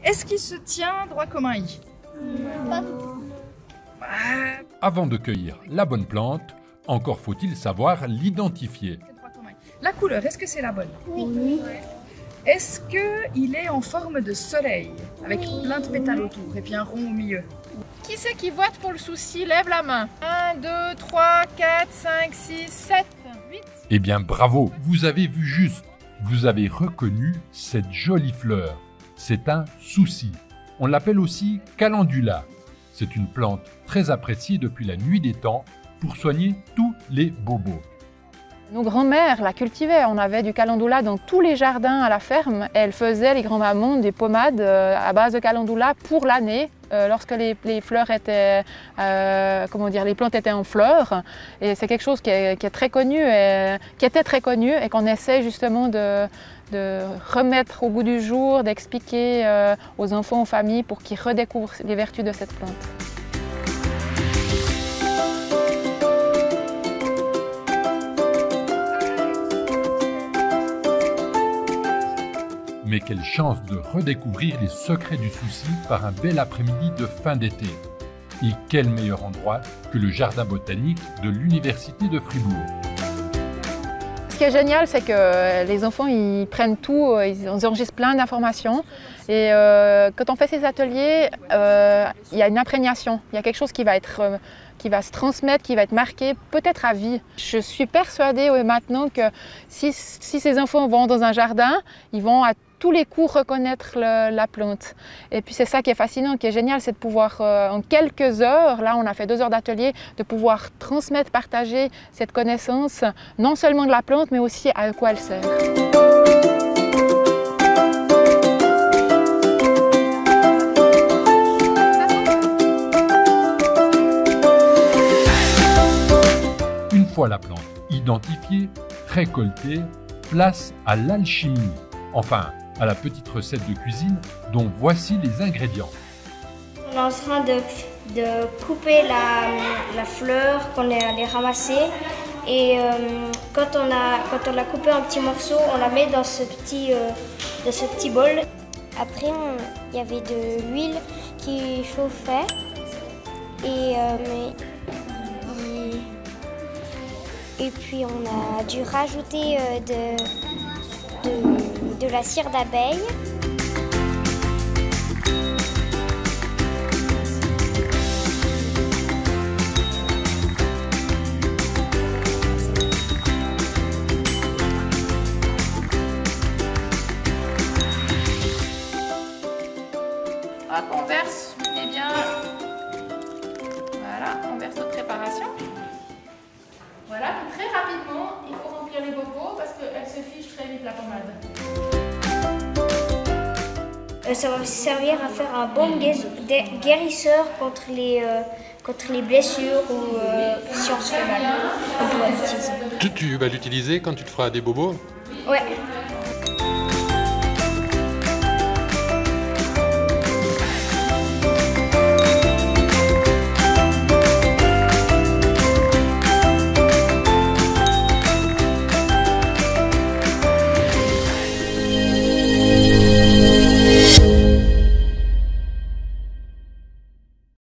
Est-ce qu'il se tient droit comme un i? Pas tout. Avant de cueillir la bonne plante, encore faut-il savoir l'identifier. La couleur, est-ce que c'est la bonne? Oui. Est-ce qu'il est en forme de soleil, avec plein de pétales autour et puis un rond au milieu? Qui c'est qui vote pour le souci? Lève la main. 1, 2, 3, 4, 5, 6, 7, 8. Eh bien bravo, vous avez vu juste. Vous avez reconnu cette jolie fleur. C'est un souci. On l'appelle aussi calendula. C'est une plante très appréciée depuis la nuit des temps pour soigner tous les bobos. Nos grands-mères la cultivaient. On avait du calendula dans tous les jardins à la ferme. Et elles faisaient, les grands-mamans, des pommades à base de calendula pour l'année, lorsque les fleurs étaient, les plantes étaient en fleurs. Et c'est quelque chose qui est très connu, qui était très connu et qu'on essaie justement de remettre au goût du jour, d'expliquer aux enfants, aux familles pour qu'ils redécouvrent les vertus de cette plante. Mais quelle chance de redécouvrir les secrets du souci par un bel après-midi de fin d'été. Et quel meilleur endroit que le jardin botanique de l'Université de Fribourg. Ce qui est génial, c'est que les enfants, ils prennent tout, ils enregistrent plein d'informations. Et quand on fait ces ateliers, il y a une imprégnation, il y a quelque chose qui va se transmettre, qui va être marqué, peut-être à vie. Je suis persuadée maintenant que si ces enfants vont dans un jardin, ils vont à tous les coups reconnaître la plante. Et puis c'est ça qui est fascinant, qui est génial, c'est de pouvoir en quelques heures, là on a fait 2 heures d'atelier, de pouvoir transmettre, partager cette connaissance, non seulement de la plante, mais aussi à quoi elle sert. Une fois la plante identifiée, récoltée, place à l'alchimie. Enfin, à la petite recette de cuisine dont voici les ingrédients. On est en train de couper la fleur qu'on est allé ramasser et quand on l'a coupée en petits morceaux, on la met dans ce petit bol. Après, il y avait de l'huile qui chauffait et puis on a dû rajouter de la cire d'abeille. Hop, on verse, eh bien, voilà, on verse notre préparation. Voilà, très rapidement, il faut remplir les bobos parce qu'elle se fiche très vite la pommade. Ça va servir à faire un baume guérisseur contre les blessures ou si on se fait mal. On pourra l'utiliser. Tu vas l'utiliser quand tu te feras des bobos? Ouais.